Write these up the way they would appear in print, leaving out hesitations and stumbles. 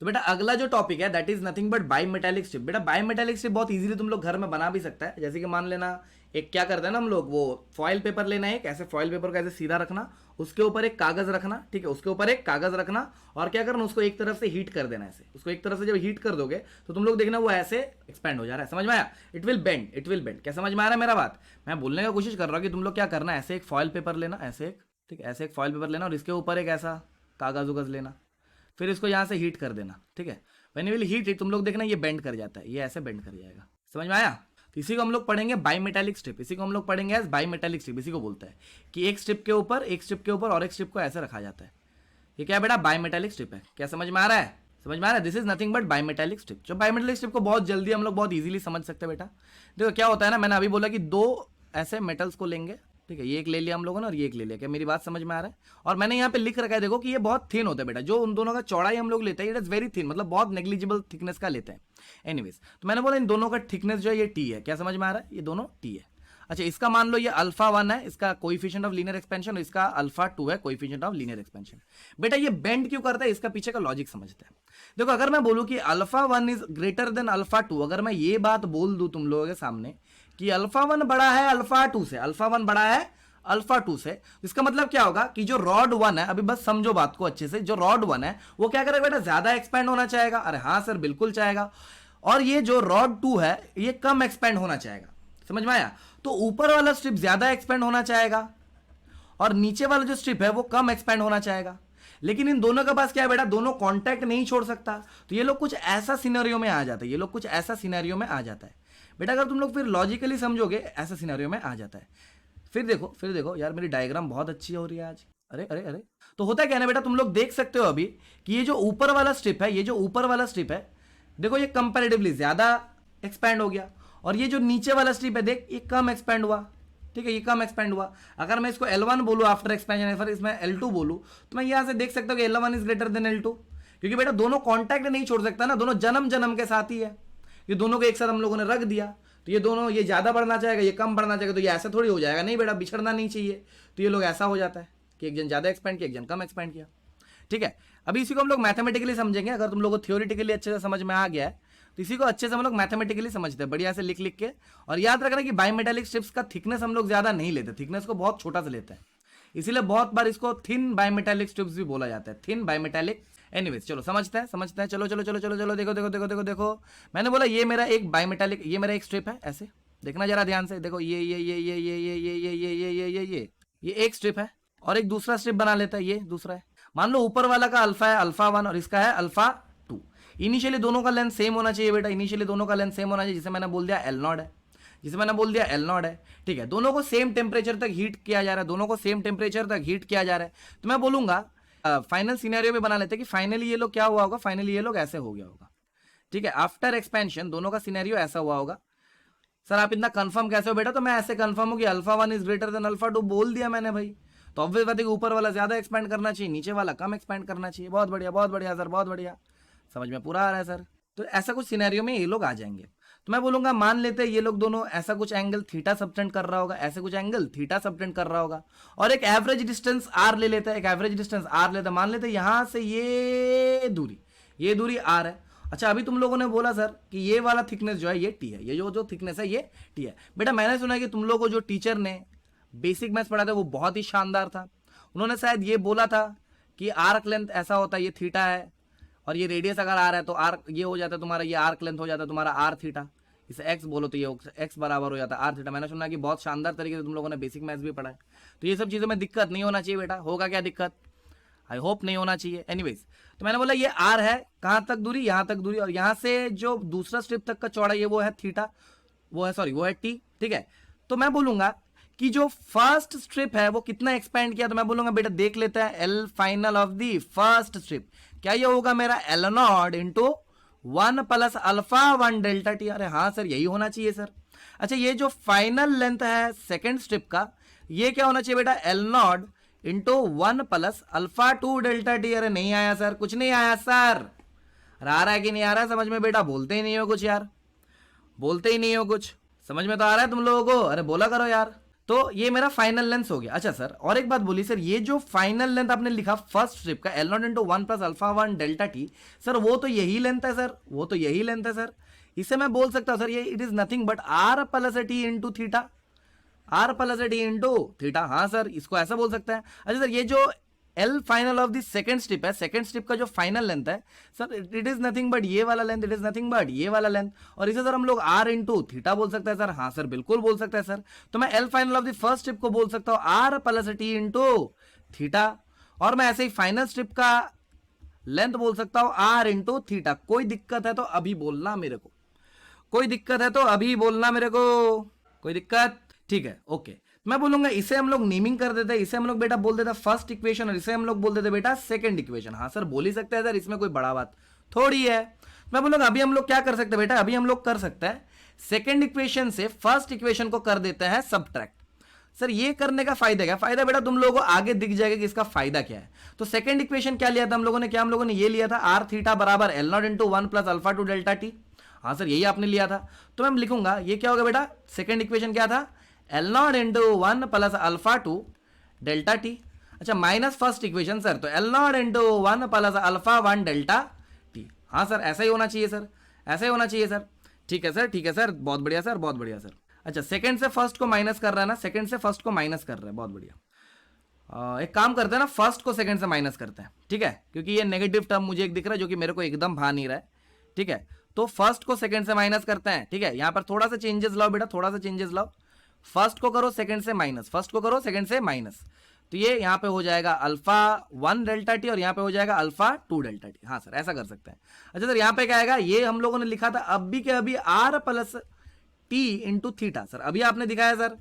तो बेटा अगला जो टॉपिक है that is nothing but by metallic strip. बेटा बाई मेटेलिक स्ट्रिप बहुत इजीली तुम लोग घर में बना भी सकता है। जैसे कि मान लेना एक क्या करते हैं ना हम लोग, वो फॉइल पेपर लेना है, एक ऐसे फॉइल पेपर को ऐसे सीधा रखना, उसके ऊपर एक कागज रखना, ठीक है, उसके ऊपर एक कागज रखना और क्या करना, उसको एक तरफ से हीट कर देना। ऐसे उसको एक तरफ से जब हीट कर दोगे तो तुम लोग देखना वो ऐसे एक्सपैंड हो जा रहा है। समझ में आया? It will bend, it will bend. क्या समझ में आ रहा है मेरा बात? मैं बोलने की कोशिश कर रहा हूँ कि तुम लोग क्या करना है, ऐसे एक फॉइल पेपर लेना, ऐसे एक, ठीक है, ऐसे एक फॉइल पेपर लेना और इसके ऊपर एक ऐसा कागज उगज लेना, फिर इसको यहाँ से हीट कर देना, ठीक है। When you will heat it, तुम लोग देखना ये बेंड कर जाता है, ये ऐसे बेंड कर जाएगा। समझ में आया? तो इसी को हम लोग पढ़ेंगे बाई मेटेलिक स्ट्रिप। इसी को हम लोग पढ़ेंगे एज बाई मेटेलिक स्ट्रिप। इसी को बोलते हैं कि एक स्ट्रिप के ऊपर और एक स्ट्रिप को ऐसे रखा जाता है। ये क्या बेटा? बाई मेटेलिक स्ट्रिप है। क्या समझ में आ रहा है? समझ में आ रहा है? This is nothing but by metallic strip. जो बाई मेटेलिक स्ट्रिप को बहुत जल्दी हम लोग बहुत इजीली समझ सकते हैं बेटा। देखो क्या होता है ना, मैंने अभी बोला कि दो ऐसे मेटल्स को लेंगे, ठीक है, ये एक ले लिया हम लोगों ने और ये एक ले लिया। क्या मेरी बात समझ में आ रहा है? और मैंने यहाँ पे लिख रखा है देखो कि ये बहुत थिन होता है बेटा। जो उन दोनों का चौड़ाई हम लोग लेते हैं इट इज वेरी थिन, मतलब बहुत नेग्लिजिबल थिकनेस का लेते हैं। एनीवेज, तो मैंने बोला इन दोनों का थिकनेस जो है ये टी है। क्या समझ में आ रहा है? ये दोनों टी है। अच्छा, इसका मान लो ये अल्फा 1 है, इसका कोएफिशिएंट ऑफ लीनियर एक्सपेंशन, और इसका अल्फा 2 है कोएफिशिएंट ऑफ लीनियर एक्सपेंशन। बेटा ये बेंड क्यों करता है, इसका पीछे का लॉजिक समझते हैं। देखो अगर मैं बोलूं कि alpha 1 is greater than alpha 2, अगर मैं ये बात बोल दूं तुम लोगों के सामने कि अल्फा 1 बड़ा है अल्फा 2 से, अल्फा 1 बड़ा है अल्फा 2 से, इसका मतलब क्या होगा कि जो रॉड 1 है, अभी बस समझो बात को अच्छे से, जो रॉड 1 है वो क्या करेगा बेटा? ज्यादा एक्सपेंड होना चाहेगा। अरे हाँ सर बिल्कुल चाहेगा। और ये जो रॉड 2 है ये कम एक्सपेंड होना चाहेगा। समझ में आया? तो ऊपर वाला स्ट्रिप ज्यादा एक्सपेंड होना चाहेगा और नीचे वाला जो स्ट्रिप है वो कम एक्सपेंड होना चाहेगा। लेकिन इन दोनों के पास क्या है बेटा? दोनों कांटेक्ट नहीं छोड़ सकता। तो ये लोग कुछ ऐसा सिनेरियो में आ जाता है, ये लोग कुछ ऐसा सिनेरियो में आ जाता है बेटा। अगर तुम लोग फिर लॉजिकली समझोगे, ऐसा सिनेरियो में आ जाता है। फिर देखो यार, मेरी डायग्राम बहुत अच्छी हो रही है आज। अरे अरे अरे, तो होता क्या है ना बेटा, तुम लोग देख सकते हो अभी कि ये जो ऊपर वाला स्ट्रिप है, ये जो ऊपर वाला स्ट्रिप है, देखो ये कंपैरेटिवली ज्यादा एक्सपैंड हो गया और ये जो नीचे वाला स्ट्रिप है देख, ये कम एक्सपैंड हुआ। ठीक है, ये कम एक्सपेंड हुआ। अगर मैं इसको L1 बोलूँ आफ्टर एक्सपेंशन, फिर इसमें L2 बोलूँ, तो मैं यहाँ से देख सकता हूँ कि L1 is greater than L2, क्योंकि बेटा दोनों कॉन्टैक्ट नहीं छोड़ सकता ना, दोनों जन्म जन्म के साथ ही है। ये दोनों को एक साथ हम लोगों ने रख दिया तो ये दोनों, ये ज्यादा बढ़ना चाहेगा, ये कम बढ़ना चाहेगा, तो ये ऐसा थोड़ी हो जाएगा। नहीं बेटा, बिछड़ना नहीं चाहिए। तो ये लोग ऐसा हो जाता है कि एक जन ज्यादा एक्सपेंड किया, एक जन कम एक्सपेंड किया। ठीक है, अभी इसी को हम लोग मैथमेटिकली समझेंगे। अगर तुम लोगों को थियोरिटिकली अच्छे से समझ में आ गया है तो इसी को अच्छे से हम लोग मैथमेटिकली समझते हैं, बढ़िया से लिख लिख के। और याद रखना कि बायोमेटालिक स्ट्रिप्स का थिकनेस हम लोग ज्यादा नहीं लेते, थिकनेस को बहुत छोटा से लेते हैं, इसीलिए बहुत बार इसको थिन बायोमेटालिक स्ट्रिप्स भी बोला जाता है, थिन बायोमेटालिक। एनीवेज चलो समझते हैं। चलो चलो चलो चलो चलो, देखो देखो देखो देखो देखो, मैंने बोला ये मेरा एक बायोमेटालिक, ये मेरा एक स्ट्रिप है। ऐसे देखना जरा ध्यान से, देखो ये एक स्ट्रिप है और एक दूसरा स्ट्रिप बना लेता है, ये दूसरा है। मान लो ऊपर वाला का अल्फा है अल्फा 1 और इसका है अल्फा 2। इनिशियली दोनों का लेंथ सेम होना चाहिए बेटा, इनिशियली दोनों का लेंथ सेम होना चाहिए, जिसे मैंने बोल दिया L0 है, जिसे मैंने बोल दिया L0 है। ठीक है, दोनों को सेम टेम्परेचर तक हीट किया जा रहा है, दोनों को सेम टेम्परेचर तक हीट किया जा रहा है। तो मैं बोलूंगा फाइनल सिनेरियो में बना लेते हैं कि फाइनली ये लोग क्या हुआ होगा, फाइनली ये लोग ऐसे हो गया होगा। ठीक है, आफ्टर एक्सपेंशन दोनों का सिनेरियो ऐसा हुआ होगा। सर आप इतना कंफर्म कैसे हो बेटा? तो मैं ऐसे कंफर्म हूं कि alpha 1 is greater than alpha 2, बोल दिया मैंने भाई। तो ऑब्वियस बात है कि ऊपर वाला ज्यादा एक्सपेंड करना चाहिए, नीचे वाला कम एक्सपेंड करना चाहिए। बहुत बढ़िया सर, बहुत बढ़िया, समझ में पूरा आ रहा है सर। तो ऐसा कुछ सिनेरियो में ये लोग आ जाएंगे। तो मैं बोलूंगा मान लेते हैं ये लोग दोनों ऐसा कुछ एंगल थीटा सबटेंड कर रहा होगा, ऐसे कुछ एंगल थीटा सबटेंड कर रहा होगा, और एक एवरेज डिस्टेंस आर ले लेता है, एक एवरेज डिस्टेंस आर लेता है। मान लेते हैं यहां से ये दूरी आर है। अच्छा, अभी तुम लोगों ने बोला सर कि ये वाला थिकनेस जो है ये टी है, ये जो थिकनेस है ये टी है। बेटा मैंने सुना कि तुम लोगों को जो टीचर ने बेसिक मैथ्स पढ़ा था वो बहुत ही शानदार था। उन्होंने शायद ये बोला था कि आर्क लेंथ ऐसा होता है, ये थीटा है, और ये रेडियस अगर आर है तो आर्क ये हो जाता है तुम्हारा, ये आर्क लेंथ हो जाता है तुम्हारा आर थीटा। इसे एक्स बोलो तो ये एक्स बराबर हो जाता है आर थीटा। मैंने सुना कि बहुत शानदार तरीके से तुम लोगों ने बेसिक मैथ्स भी पढ़ा है। तो ये सब चीज़ों में दिक्कत नहीं होना चाहिए बेटा। होगा क्या दिक्कत? आई होप नहीं होना चाहिए। एनीवेज, तो मैंने बोला ये आर है, कहां तक दूरी? यहां तक दूरी, और यहां से जो दूसरा स्ट्रिप तक का चौड़ा ये वो है थीटा, वो है टी। ठीक है, तो मैं बोलूंगा कि जो फर्स्ट स्ट्रिप है वो कितना एक्सपेंड किया, तो मैं बोलूंगा बेटा देख लेते हैं L final of the first strip. क्या ये होगा मेरा L0 into 1 plus alpha 1 delta T. अरे हाँ सर यही होना चाहिए सर। अच्छा, ये जो फाइनल लेंथ है सेकेंड स्ट्रिप का, ये क्या होना चाहिए बेटा? L0 into 1 plus alpha 2 delta T. अरे नहीं आया सर, कुछ नहीं आया सर। आ रहा है कि नहीं आ रहा है समझ में बेटा? बोलते ही नहीं हो कुछ यार, बोलते ही नहीं हो कुछ। समझ में तो आ रहा है तुम लोगों को? अरे बोला करो यार। तो ये मेरा फाइनल लेंथ हो गया। अच्छा सर, और एक बात बोली सर, ये जो फाइनल लेंथ आपने लिखा फर्स्ट स्ट्रिप का L0 into 1 plus alpha 1 delta T, sir वो तो यही लेंथ है सर, वो तो यही लेंथ है सर। इसे मैं बोल सकता हूं सर, ये it is nothing but R plus T into theta, R plus T into theta. हाँ सर, इसको ऐसा बोल सकते हैं। अच्छा सर, ये जो L final of the second strip है, सेकंड स्ट्रिप का जो फाइनल लेंथ है sir, it is nothing but ये वाला length, it is nothing but ये वाला लेंथ, और इसे सर हम लोग आर इंटू थीटा बोल सकते हैं सर। हाँ सर, बिल्कुल बोल सकते हैं सर। तो मैं L final of the first strip को बोल सकता हूँ R plus T into theta, और मैं ऐसे ही फाइनल स्ट्रिप का लेंथ बोल सकता हूँ आर इंटू थीटा। कोई दिक्कत है तो अभी बोलना मेरे को, कोई दिक्कत है तो अभी बोलना मेरे को, कोई दिक्कत? ठीक है, ओके। मैं बोलूंगा इसे हम लोग नेमिंग कर देते हैं, इसे हम लोग बेटा बोल देते फर्स्ट इक्वेशन, और इसे हम लोग बोल देते बेटा सेकंड इक्वेशन। हाँ सर, बोल ही सकते हैं सर, इसमें कोई बड़ा बात थोड़ी है। मैं बोलूंगा अभी हम लोग क्या कर सकते हैं बेटा, अभी हम लोग कर सकते हैं सेकंड इक्वेशन से फर्स्ट इक्वेशन को कर देते हैं सबट्रैक्ट। सर ये करने का फायदा क्या? फायदा बेटा तुम लोगों को आगे दिख जाएगा कि इसका फायदा क्या है। तो सेकंड इक्वेशन क्या लिया था हम लोगों ने, क्या हम लोगों ने ये लिया था आर थीटा बराबर L nought into 1 plus alpha two delta T. हाँ सर, यही आपने लिया था। तो मैं लिखूंगा ये क्या होगा बेटा, सेकंड इक्वेशन क्या था, L nought into 1 plus alpha two delta T. अच्छा, माइनस फर्स्ट इक्वेशन सर, तो L nought into 1 plus alpha 1 delta T. हाँ सर, ऐसा ही होना चाहिए सर, ऐसा ही होना चाहिए सर। ठीक है सर, ठीक है सर, बहुत बढ़िया सर, बहुत बढ़िया सर। अच्छा, सेकंड से फर्स्ट को माइनस कर रहा है ना, सेकंड से फर्स्ट को माइनस कर रहा है, बहुत बढ़िया। एक काम करते हैं ना, फर्स्ट को सेकंड से माइनस करते हैं, ठीक है, क्योंकि ये नेगेटिव टर्म मुझे एक दिख रहा है जो कि मेरे को एकदम भा नहीं रहा है, ठीक है। तो फर्स्ट को सेकंड से माइनस करते हैं, ठीक है। यहां पर थोड़ा सा चेंजेस लाओ बेटा, थोड़ा सा चेंजेस लाओ। फर्स्ट को करो सेकंड से माइनस, फर्स्ट को करो सेकंड से माइनस, तो ये यहां पे हो जाएगा अल्फा 1 डेल्टा टी और यहां पे हो जाएगा अल्फा 2 डेल्टा टी। हाँ सर, ऐसा कर सकते हैं। अच्छा सर, यहां पे क्या आएगा, ये हम लोगों ने लिखा था अभी के अभी R plus T into theta. Sir अभी आपने दिखाया sir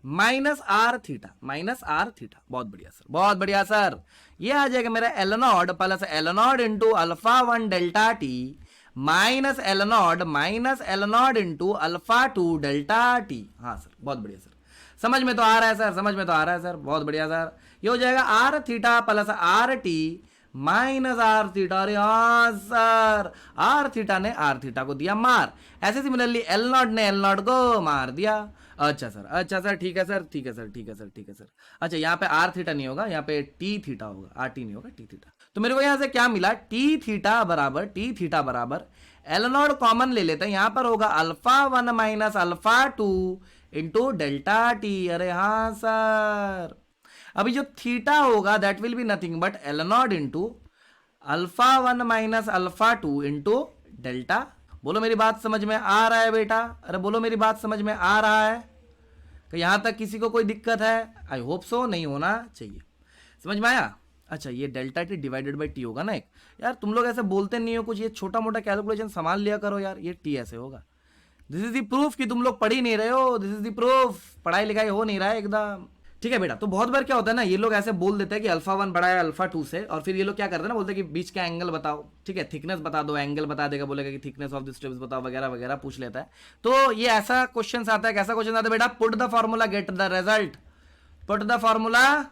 minus R theta, minus R theta. बहुत बढ़िया सर, बहुत बढ़िया सर। ये आ जाएगा मेरा L not plus L nought into alpha 1 delta T minus L nought into alpha 2 delta T. हाँ सर, बहुत बढ़िया सर, समझ में तो आ रहा है सर, समझ में तो आ रहा है सर, बहुत बढ़िया सर। ये हो जाएगा R theta plus R T minus R theta. अरे हाँ सर, आर थीटा ने आर थीटा को दिया मार, ऐसे सिमिलरली एल नॉट ने एल नॉट को मार दिया। अच्छा सर, अच्छा सर, ठीक है सर, ठीक है सर, ठीक है सर, ठीक है सर। अच्छा, यहाँ पे आर थीटा नहीं होगा, यहाँ पे टी थीटा होगा, आर टी नहीं होगा, टी थीटा। तो मेरे को यहाँ से क्या मिला, टी थीटा बराबर एल नॉट कॉमन ले लेते हैं, यहाँ पर होगा alpha 1 minus alpha 2 into delta T. अरे हाँ सर, अभी जो थीटा होगा that will be nothing but L nought into alpha 1 minus alpha 2 into delta. बोलो मेरी बात समझ में आ रहा है बेटा? अरे बोलो मेरी बात समझ में आ रहा है? कि यहां तक किसी को कोई दिक्कत है? आई होप सो, नहीं होना चाहिए। समझ में आया? अच्छा, ये delta T divided by T होगा ना एक। यार तुम लोग ऐसे बोलते नहीं हो कुछ, ये छोटा मोटा कैलकुलेशन संभाल लिया करो यार। ये टी ऐसे होगा, दिस इज द प्रूफ कि तुम लोग पढ़ ही नहीं रहे हो, दिस इज द प्रूफ पढ़ाई लिखाई हो नहीं रहा है एकदम। ठीक है बेटा, तो बहुत बार क्या होता है ना, ये लोग ऐसे बोल देते हैं कि अल्फा 1 बड़ा है अल्फा 2 से, और फिर ये लोग क्या करते हैं ना, बोलते हैं कि बीच का एंगल बताओ, ठीक है, थिकनेस बता दो, एंगल बता देगा, बोलेगा कि थिकनेस ऑफ द स्ट्रिप्स बताओ, वगैरह वगैरह पूछ लेता है। तो ये ऐसा क्वेश्चन आता है, कैसा क्वेश्चन आता है बेटा, put the formula get the result, put the formula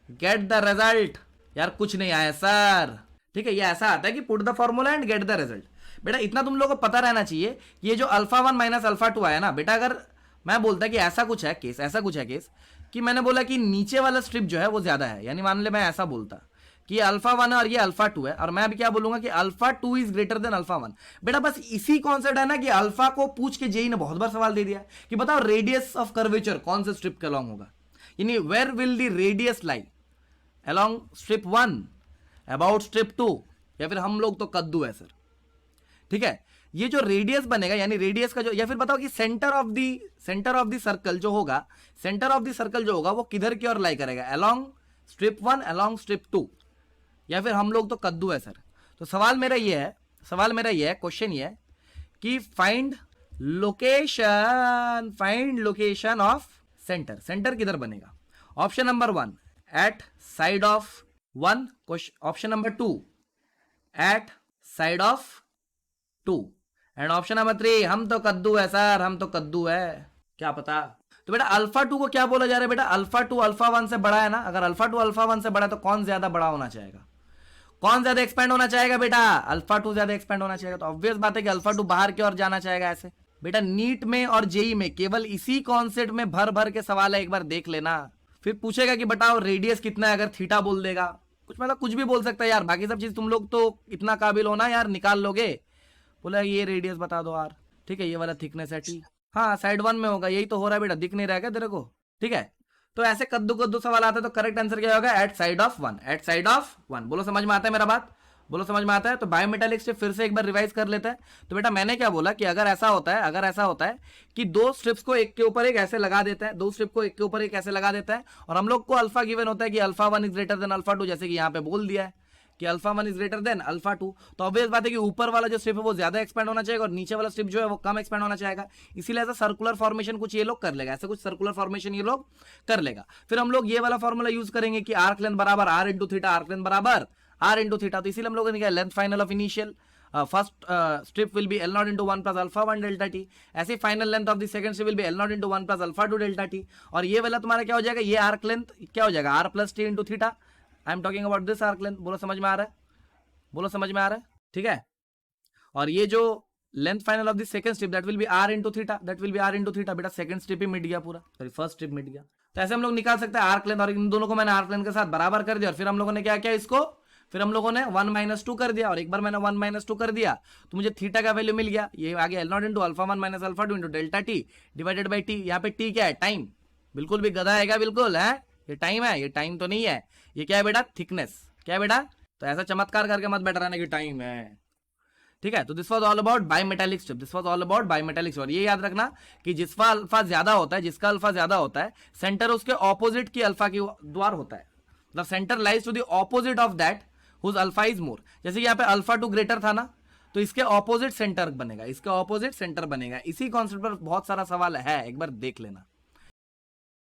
get the result. यार कुछ नहीं आया सर, ठीक है, ये ऐसा आता है कि put the formula and get the result. बेटा इतना तुम लोगों को पता रहना चाहिए, ये जो अल्फा 1 माइनस अल्फा 2 आया ना बेटा, अगर मैं बोलता कि ऐसा कुछ है केस, ऐसा कुछ है केस कि मैंने बोला कि नीचे वाला स्ट्रिप जो है वो ज्यादा है, यानी मान ले मैं ऐसा बोलता कि अल्फा 1 है और ये अल्फा 2 है, और मैं अभी क्या बोलूंगा कि alpha 2 is greater than alpha 1। बेटा बस इसी कॉन्सेप्ट है ना कि अल्फा को पूछ के जेई ने बहुत बार सवाल दे दिया कि बताओ रेडियस ऑफ कर्वेचर कौन से स्ट्रिप के अलॉन्ग होगा, यानी where will the radius lie along strip 1 about strip 2, या फिर हम लोग तो कद्दू है सर, ठीक है। ये जो रेडियस बनेगा, यानी रेडियस का जो, या फिर बताओ कि सेंटर ऑफ द सर्कल जो होगा, सेंटर ऑफ द सर्कल जो होगा वो किधर की ओर लाई करेगा, अलोंग स्ट्रिप 1 अलोंग स्ट्रिप 2, या फिर हम लोग तो कद्दू है सर। तो सवाल मेरा ये है, क्वेश्चन ये है कि find location of centre, centre किधर बनेगा। Option number 1 at side of 1, option number 2 at side of 2, and option number 3 हम तो कद्दू है सर, हम तो कद्दू है, क्या पता। तो बेटा अल्फा 2 को क्या बोला जा रहा है बेटा, अल्फा 2 अल्फा 1 से बड़ा है ना, अगर अल्फा 2 अल्फा 1 से बड़ा है तो कौन ज्यादा बड़ा होना चाहेगा, कौन ज्यादा एक्सपेंड होना चाहेगा बेटा, अल्फा 2 ज्यादा एक्सपेंड होना चाहेगा। तो ऑब्वियस बात है कि अल्फा 2 बाहर की ओर जाना चाहेगा ऐसे, बेटा नीट में और जेई में केवल इसी कॉन्सेप्ट में भर भर के सवाल है, एक बार देख लेना। फिर पूछेगा कि बताओ रेडियस कितना है, अगर थीटा बोल देगा, कुछ मतलब कुछ भी बोल सकता है यार, बाकी सब चीज तुम लोग तो इतना काबिल हो ना यार, निकाल लोगे। बोला ये रेडियस बता दो यार, ठीक है, ये वाला थिकनेस है, ठीक, हाँ साइड 1 में होगा, यही तो हो रहा है बेटा, दिख नहीं रहा है क्या तेरे को, ठीक है। तो ऐसे कद्दू कद्दू सवाल आता है, तो करेक्ट आंसर क्या होगा, at side of 1, at side of 1। बोलो समझ में आता है मेरा बात, बोलो समझ में आता है। तो बायोमेटालिक स्ट्रिप फिर से एक बार रिवाइज कर लेते हैं। तो बेटा मैंने क्या बोला कि अगर ऐसा होता है, अगर ऐसा होता है कि दो स्ट्रिप्स को एक के ऊपर एक ऐसे लगा देता है, दो स्ट्रिप को एक के ऊपर एक ऐसे लगा देता है, और हम लोग को अल्फा गिवन होता है कि alpha 1 is greater than alpha 2, जैसे कि यहाँ पे बोल दिया है कि alpha 1 is greater than alpha 2, तो ऑब्वियस बात है कि ऊपर वाला जो स्ट्रिप है वो ज्यादा एक्सपेंड होना चाहिए और नीचे वाला स्ट्रिप जो है वो कम एक्सपेंड होना चाहेगा। इसीलिए ऐसा सर्कुलर फॉर्मेशन कुछ ये लोग कर लेगा, ऐसा कुछ सर्कुलर फॉर्मेशन ये लोग कर लेगा। फिर हम लोग ये वाला फॉर्मूला यूज करेंगे कि आर्क लेंथ बराबर R into theta, arc length बराबर आर इंटू थीटा। तो इसीलिए हम लोगों ने क्या, length final of initial first strip will be L nought into 1 plus alpha 1 delta T, ऐसे final length of the second strip will be L nought into 1 plus alpha 2 delta T. और ये वाला तुम्हारा क्या हो जाएगा, ये आर्क लेंथ क्या हो जाएगा, R plus T into theta. I am talking about this arc length. बोलो समझ में आ रहा है, बोलो समझ में आ रहा है, ठीक है। और ये जो length final of the second strip that will be R into theta, that will be R into theta. बेटा सेकंड स्ट्रिप ही मिट गया पूरा, सॉरी फर्स्ट स्ट्रिप मिट गया। तो ऐसे हम लोग निकाल सकते हैं आर्क लेंथ, और इन दोनों को मैंने आर्क लेंथ के साथ बराबर कर दिया, और फिर हम लोगों ने क्या किया इसको, फिर हम लोगों ने 1 माइनस 2 कर दिया, और एक बार मैंने 1 माइनस 2 कर दिया तो मुझे थीटा का वैल्यू मिल गया, ये आ गया L nought into alpha 1 minus alpha 2 into delta T divided by T. यहाँ पे टी क्या है, टाइम, बिल्कुल भी गधा है क्या, बिल्कुल है, ये टाइम है, ये टाइम तो नहीं है, ये क्या है बेटा, थिकनेस, क्या है बेटा। तो ऐसा चमत्कार करके मत बैठ रहना कि टाइम है, ठीक है। तो this was all about bimetallic strip, this was all about bimetallic strip. और ये याद रखना कि जिसका अल्फा ज्यादा होता है, जिसका अल्फा ज्यादा होता है, सेंटर उसके ऑपोजिट की अल्फा की द्वार होता है, the centre lies to the opposite of that whose alpha is more. जैसे कि यहाँ पे अल्फा 2 ग्रेटर था ना, तो इसके ऑपोजिट सेंटर बनेगा, इसके ऑपोजिट सेंटर बनेगा। इसी कॉन्सेप्ट पर बहुत सारा सवाल है, एक बार देख लेना।